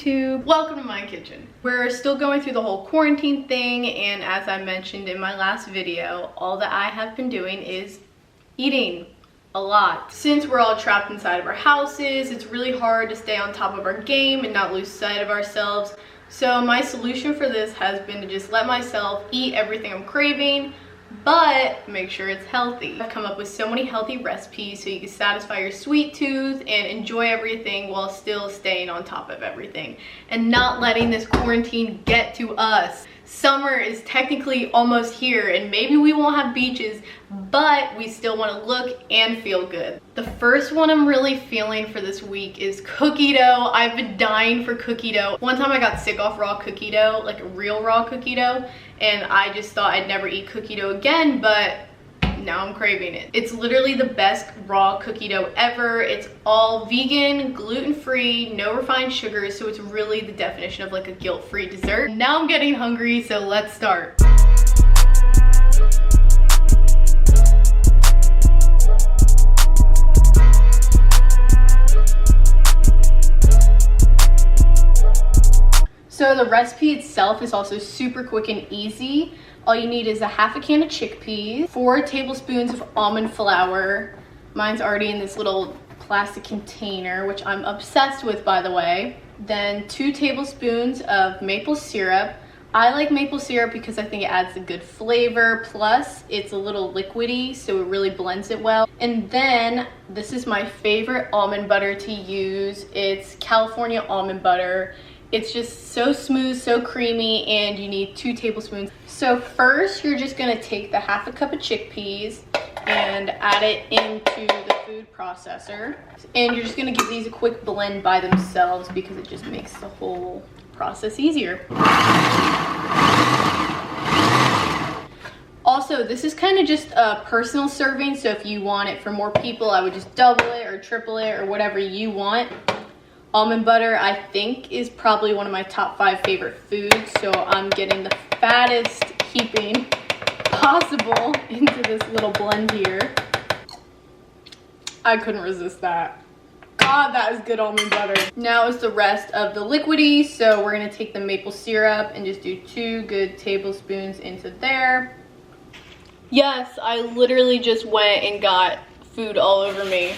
YouTube. Welcome to my kitchen. We're still going through the whole quarantine thing, and as I mentioned in my last video, all that I have been doing is eating a lot. Since we're all trapped inside of our houses, it's really hard to stay on top of our game and not lose sight of ourselves. So my solution for this has been to just let myself eat everything I'm craving, but make sure it's healthy. I've come up with so many healthy recipes so you can satisfy your sweet tooth and enjoy everything while still staying on top of everything and not letting this quarantine get to us. Summer is technically almost here, and maybe we won't have beaches, but we still want to look and feel good. The first one I'm really feeling for this week is cookie dough. I've been dying for cookie dough. One time I got sick off raw cookie dough, like a real raw cookie dough, and I just thought I'd never eat cookie dough again, but now I'm craving it. It's literally the best raw cookie dough ever. It's all vegan, gluten-free, no refined sugars, so it's really the definition of like a guilt-free dessert. Now I'm getting hungry, so let's start. So the recipe itself is also super quick and easy. All you need is a half a can of chickpeas, 4 tablespoons of almond flour. Mine's already in this little plastic container, which I'm obsessed with, by the way. Then 2 tablespoons of maple syrup. I like maple syrup because I think it adds a good flavor, plus it's a little liquidy, so it really blends it well. And then this is my favorite almond butter to use. It's California almond butter. It's just so smooth, so creamy, and you need 2 tablespoons. So first, you're just gonna take the half a cup of chickpeas and add it into the food processor. And you're just gonna give these a quick blend by themselves because it just makes the whole process easier. Also, this is kind of just a personal serving, so if you want it for more people, I would just double it or triple it or whatever you want. Almond butter, I think, is probably one of my top 5 favorite foods, so I'm getting the fattest heaping possible into this little blend here. I couldn't resist that. God, that is good almond butter. Now is the rest of the liquidy, so we're gonna take the maple syrup and just do 2 good tablespoons into there. Yes, I literally just went and got food all over me.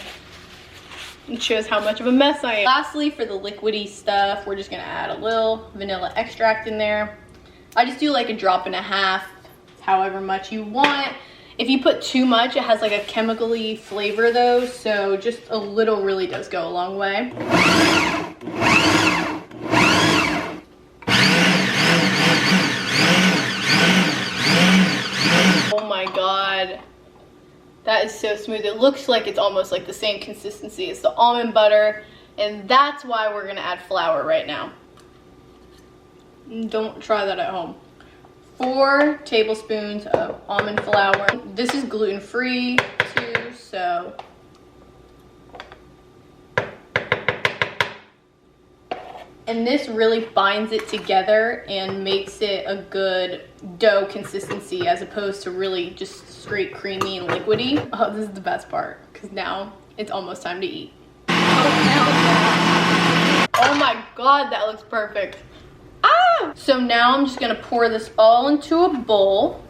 It shows how much of a mess I am. Lastly, for the liquidy stuff, we're just gonna add a little vanilla extract in there. I just do like a drop and a half, however much you want. If you put too much, it has like a chemically flavor though, so just a little really does go a long way. Oh my God. That is so smooth. It looks like it's almost like the same consistency as the almond butter, and that's why we're gonna add flour right now. Don't try that at home. 4 tablespoons of almond flour. This is gluten-free too, so. And this really binds it together and makes it a good dough consistency as opposed to really just straight creamy and liquidy. Oh, this is the best part because now it's almost time to eat. Oh my God, that looks perfect. Ah! So now I'm just gonna pour this all into a bowl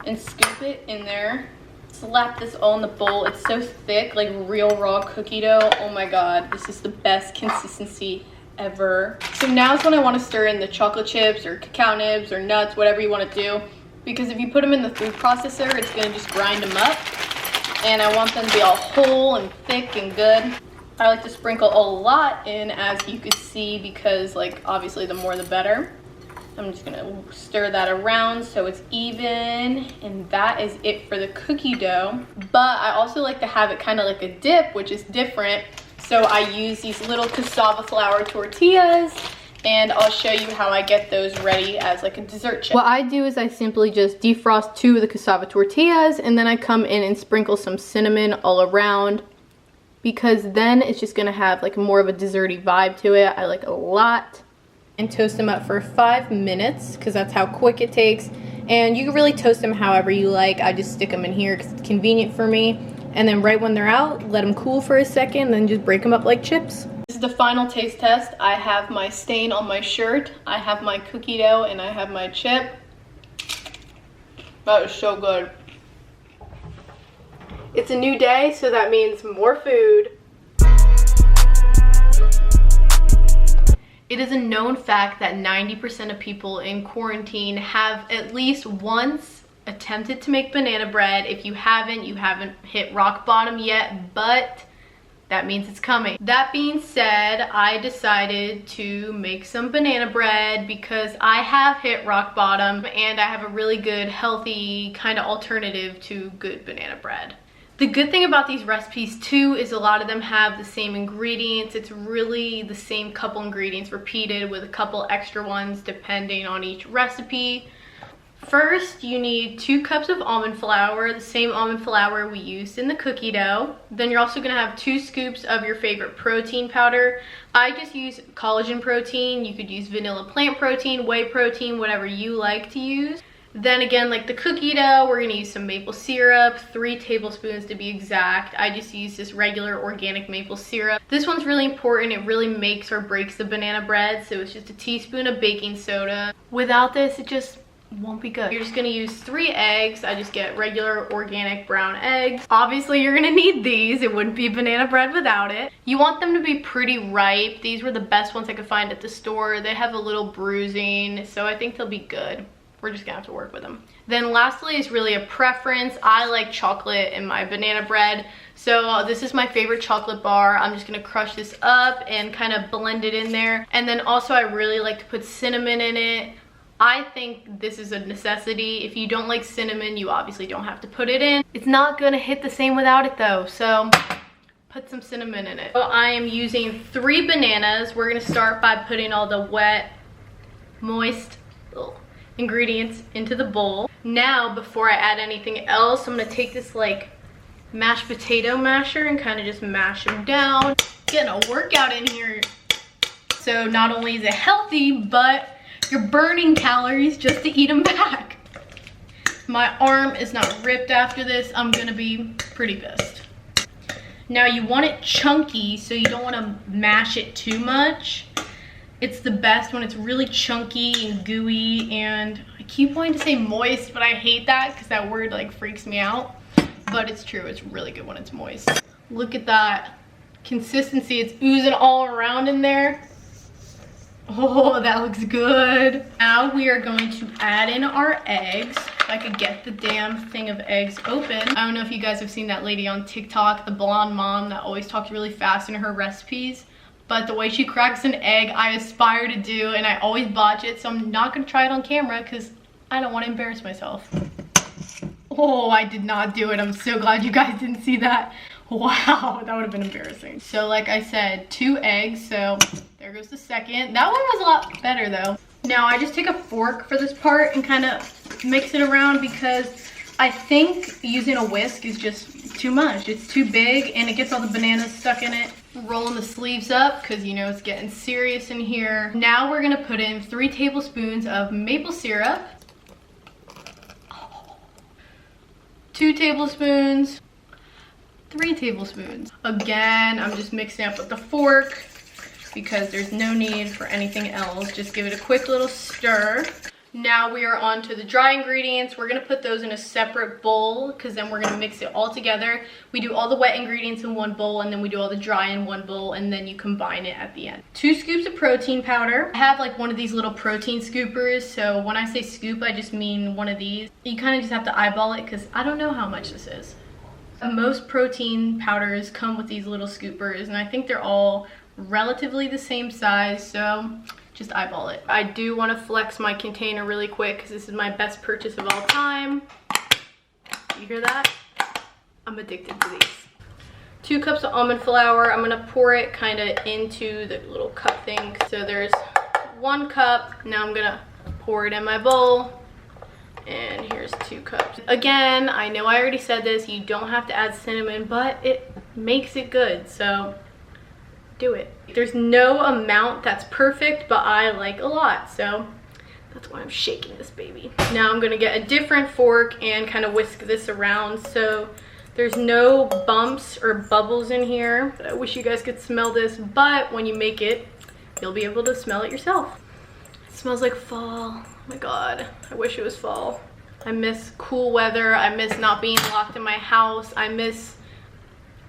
and scoop it in there. Slap this all in the bowl. It's so thick, like real raw cookie dough. Oh my God, this is the best consistency ever. So now is when I want to stir in the chocolate chips or cacao nibs or nuts, whatever you want to do, because if you put them in the food processor, it's going to just grind them up, and I want them to be all whole and thick and good. I like to sprinkle a lot in, as you can see, because like obviously the more the better. I'm just gonna stir that around so it's even, and that is it for the cookie dough. But I also like to have it kind of like a dip, which is different. So I use these little cassava flour tortillas, and I'll show you how I get those ready as like a dessert chip. What I do is I simply just defrost 2 of the cassava tortillas, and then I come in and sprinkle some cinnamon all around, because then it's just gonna have like more of a desserty vibe to it. I like it a lot. And toast them up for 5 minutes because that's how quick it takes. And you can really toast them however you like. I just stick them in here because it's convenient for me. And then right when they're out, let them cool for a second, then just break them up like chips. This is the final taste test. I have my stain on my shirt, I have my cookie dough, and I have my chip. That is so good. It's a new day, so that means more food. It is a known fact that 90% of people in quarantine have at least once attempted to make banana bread. If you haven't hit rock bottom yet, but that means it's coming. That being said, I decided to make some banana bread because I have hit rock bottom and I have a really good, healthy kind of alternative to good banana bread. The good thing about these recipes too is a lot of them have the same ingredients. It's really the same couple ingredients repeated with a couple extra ones depending on each recipe. First, you need 2 cups of almond flour, the same almond flour we used in the cookie dough. Then you're also gonna have 2 scoops of your favorite protein powder. I just use collagen protein. You could use vanilla plant protein, whey protein, whatever you like to use. Then again, like the cookie dough, we're gonna use some maple syrup, 3 tablespoons to be exact. I just use this regular organic maple syrup. This one's really important. It really makes or breaks the banana bread. So it's just a teaspoon of baking soda. Without this, it just won't be good. You're just gonna use 3 eggs. I just get regular organic brown eggs. Obviously you're gonna need these. It wouldn't be banana bread without it. You want them to be pretty ripe. These were the best ones I could find at the store. They have a little bruising, so I think they'll be good. We're just gonna have to work with them. Then lastly is really a preference. I like chocolate in my banana bread. So this is my favorite chocolate bar. I'm just gonna crush this up and kind of blend it in there. And then also I really like to put cinnamon in it. I think this is a necessity. If you don't like cinnamon, you obviously don't have to put it in. It's not gonna hit the same without it though, so put some cinnamon in it. So I am using 3 bananas. We're gonna start by putting all the wet, moist ingredients into the bowl. Now, before I add anything else, I'm gonna take this like mashed potato masher and kind of just mash them down. Getting a workout in here. So not only is it healthy, but you're burning calories just to eat them back. My arm is not ripped after this. I'm gonna be pretty pissed. Now you want it chunky, so you don't want to mash it too much. It's the best when it's really chunky and gooey, and I keep wanting to say moist, but I hate that because that word like freaks me out. But it's true, it's really good when it's moist. Look at that consistency. It's oozing all around in there. Oh, that looks good. Now we are going to add in our eggs. If I could get the damn thing of eggs open. I don't know if you guys have seen that lady on TikTok, the blonde mom that always talks really fast in her recipes. But the way she cracks an egg, I aspire to do, and I always botch it. So I'm not gonna try it on camera because I don't want to embarrass myself. Oh, I did not do it. I'm so glad you guys didn't see that. Wow, that would have been embarrassing. So like I said, 2 eggs, so there goes the second. That one was a lot better though. Now I just take a fork for this part and kind of mix it around because I think using a whisk is just too much. It's too big and it gets all the bananas stuck in it. Rolling the sleeves up because you know it's getting serious in here. Now we're gonna put in 3 tablespoons of maple syrup. 2 tablespoons. 3 tablespoons. Again, I'm just mixing up with the fork because there's no need for anything else. Just give it a quick little stir. Now we are on to the dry ingredients. We're gonna put those in a separate bowl because then we're gonna mix it all together. We do all the wet ingredients in one bowl and then we do all the dry in one bowl and then you combine it at the end. 2 scoops of protein powder. I have like one of these little protein scoopers. So when I say scoop, I just mean one of these. You kind of just have to eyeball it because I don't know how much this is. Most protein powders come with these little scoopers and I think they're all relatively the same size, so just eyeball it. I do want to flex my container really quick because this is my best purchase of all time. You hear that? I'm addicted to these. 2 cups of almond flour. I'm going to pour it kind of into the little cup thing. So there's 1 cup. Now I'm going to pour it in my bowl. And here's 2 cups. Again, I know I already said this, you don't have to add cinnamon, but it makes it good, so do it. There's no amount that's perfect, but I like a lot, so that's why I'm shaking this baby. Now I'm gonna get a different fork and kind of whisk this around. So There's no bumps or bubbles in here. I wish you guys could smell this, but when you make it, you'll be able to smell it yourself. It smells like fall. Oh my God, I wish it was fall. I miss cool weather. I miss not being locked in my house. I miss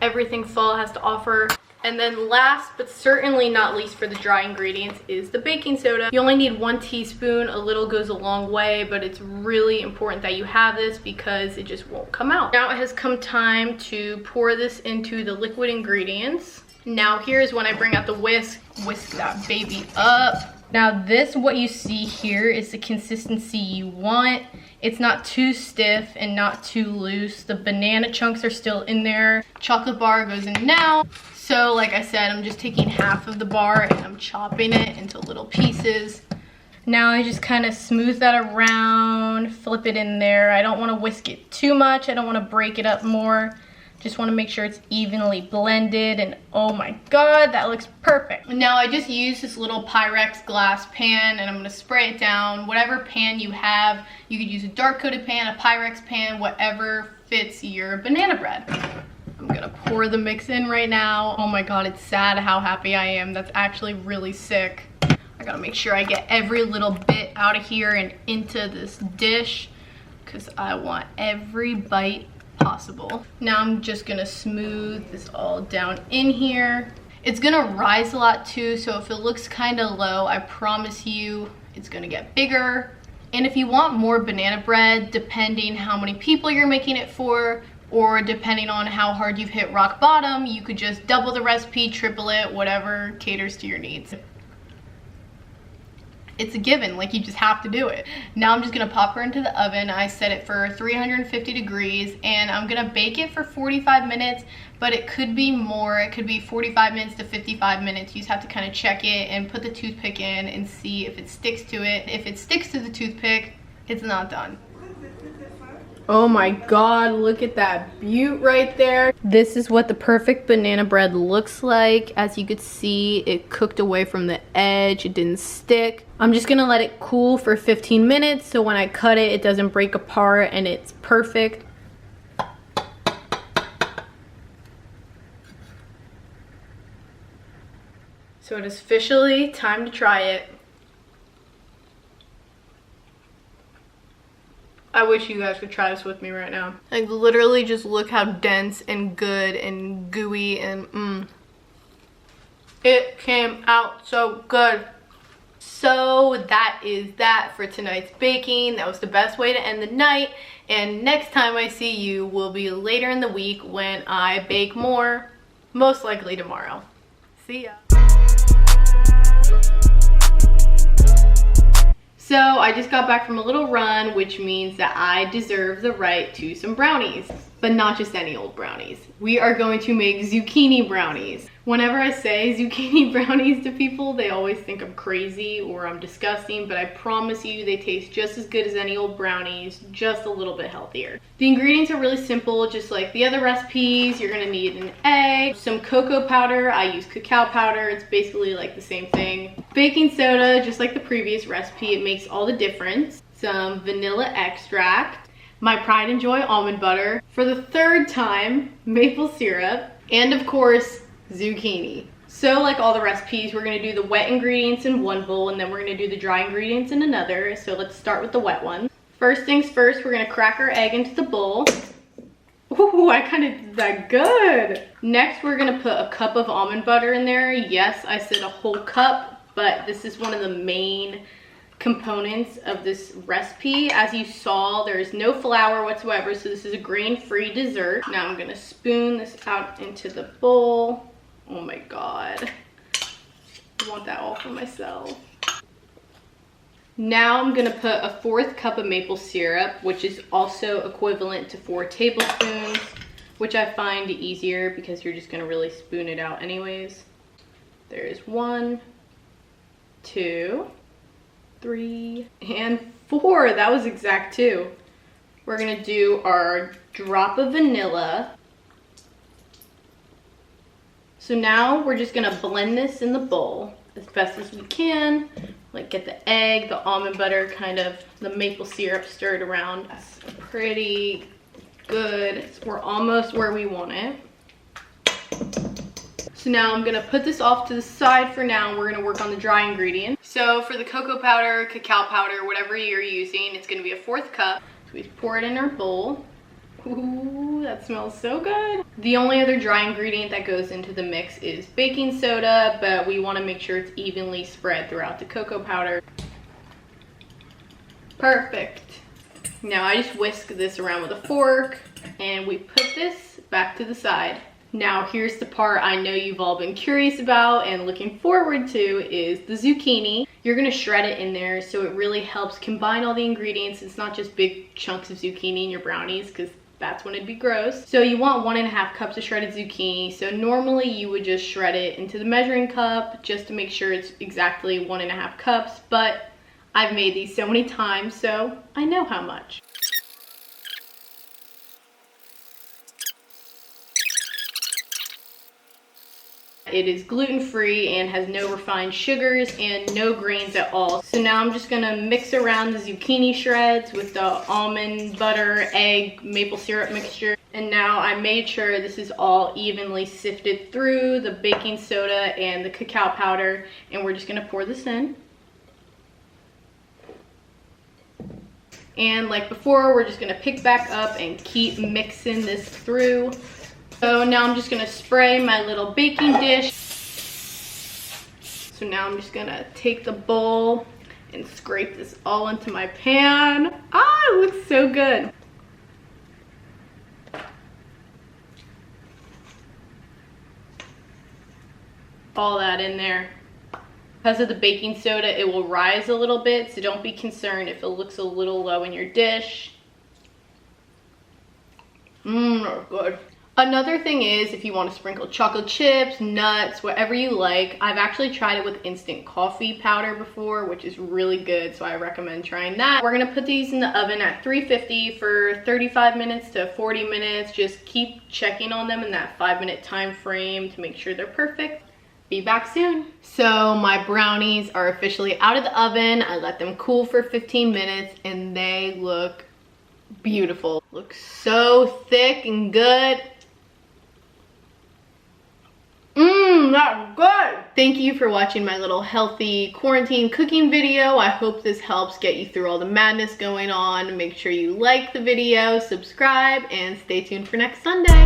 everything fall has to offer. And then last, but certainly not least for the dry ingredients, is the baking soda. You only need 1 teaspoon. A little goes a long way, but it's really important that you have this because it just won't come out. Now it has come time to pour this into the liquid ingredients. Now here's when I bring out the whisk. Whisk that baby up. Now this, what you see here, is the consistency you want. It's not too stiff and not too loose. The banana chunks are still in there. Chocolate bar goes in now. So like I said, I'm just taking half of the bar and I'm chopping it into little pieces. Now I just kind of smooth that around, flip it in there. I don't want to whisk it too much. I don't want to break it up more. Just want to make sure it's evenly blended, and oh my God, that looks perfect. Now I just used this little Pyrex glass pan and I'm going to spray it down. Whatever pan you have, you could use a dark coated pan, a Pyrex pan, whatever fits your banana bread. I'm going to pour the mix in right now. Oh my God, it's sad how happy I am. That's actually really sick. I got to make sure I get every little bit out of here and into this dish because I want every bite possible. Now I'm just gonna smooth this all down in here. It's gonna rise a lot too, so if it looks kind of low, I promise you it's gonna get bigger. And if you want more banana bread, depending how many people you're making it for, or depending on how hard you've hit rock bottom, you could just double the recipe, triple it, whatever caters to your needs. It's a given, like you just have to do it. Now I'm just gonna pop her into the oven. I set it for 350 degrees and I'm gonna bake it for 45 minutes, but it could be more. It could be 45 minutes to 55 minutes. You just have to kind of check it and put the toothpick in and see if it sticks to it. If it sticks to the toothpick, it's not done. Oh my God, look at that beaut right there. This is what the perfect banana bread looks like. As you could see, it cooked away from the edge. It didn't stick. I'm just gonna let it cool for 15 minutes so when I cut it, it doesn't break apart and it's perfect. So it is officially time to try it. I wish you guys could try this with me right now. Like literally just look how dense and good and gooey and It came out so good. So that is that for tonight's baking. That was the best way to end the night. And next time I see you will be later in the week when I bake more, most likely tomorrow. See ya. So I just got back from a little run, which means that I deserve the right to some brownies, but not just any old brownies. We are going to make zucchini brownies. Whenever I say zucchini brownies to people, they always think I'm crazy or I'm disgusting, but I promise you they taste just as good as any old brownies, just a little bit healthier. The ingredients are really simple, just like the other recipes. You're gonna need an egg, some cocoa powder. I use cacao powder. It's basically like the same thing. Baking soda, just like the previous recipe, it makes all the difference. Some vanilla extract, my pride and joy almond butter, for the third time, maple syrup, and of course, zucchini. So like all the recipes, we're gonna do the wet ingredients in one bowl and then we're gonna do the dry ingredients in another. So let's start with the wet one. First things first, we're gonna crack our egg into the bowl. Ooh, I kind of did that good. Next, we're gonna put a cup of almond butter in there. Yes, I said a whole cup, but this is one of the main components of this recipe. As you saw, there is no flour whatsoever, so this is a grain-free dessert. Now I'm gonna spoon this out into the bowl. Oh my God, I want that all for myself. Now I'm gonna put a 1/4 cup of maple syrup, which is also equivalent to 4 tablespoons, which I find easier because you're just gonna really spoon it out anyways. There's 1, 2, 3, and 4. That was exact too. We're gonna do our drop of vanilla. So now we're just gonna blend this in the bowl as best as we can. Like get the egg, the almond butter, kind of the maple syrup stirred around. That's a pretty good. We're almost where we want it. So now I'm gonna put this off to the side for now. We're gonna work on the dry ingredients. So for the cocoa powder, cacao powder, whatever you're using, it's gonna be a 1/4 cup. So we pour it in our bowl. Ooh, that smells so good. The only other dry ingredient that goes into the mix is baking soda, but we wanna make sure it's evenly spread throughout the cocoa powder. Perfect. Now I just whisk this around with a fork and we put this back to the side. Now here's the part I know you've all been curious about and looking forward to is the zucchini. You're gonna shred it in there so it really helps combine all the ingredients. It's not just big chunks of zucchini in your brownies because that's when it'd be gross. So you want 1.5 cups of shredded zucchini. So normally you would just shred it into the measuring cup just to make sure it's exactly 1.5 cups, but I've made these so many times, so I know how much. It is gluten-free and has no refined sugars and no grains at all. So now I'm just gonna mix around the zucchini shreds with the almond butter, egg, maple syrup mixture. And now I made sure this is all evenly sifted through the baking soda and the cacao powder. And we're just gonna pour this in. And like before, we're just gonna pick back up and keep mixing this through. So now I'm just gonna spray my little baking dish. So now I'm just gonna take the bowl and scrape this all into my pan. Ah, it looks so good. All that in there. Because of the baking soda, it will rise a little bit, so don't be concerned if it looks a little low in your dish. That's good. Another thing is if you want to sprinkle chocolate chips, nuts, whatever you like. I've actually tried it with instant coffee powder before, which is really good, so I recommend trying that. We're gonna put these in the oven at 350 for 35 minutes to 40 minutes. Just keep checking on them in that 5-minute time frame to make sure they're perfect. Be back soon. So my brownies are officially out of the oven. I let them cool for 15 minutes and they look beautiful. Look so thick and good. That's good. Thank you for watching my little healthy quarantine cooking video. I hope this helps get you through all the madness going on. Make sure you like the video, subscribe, and stay tuned for next Sunday.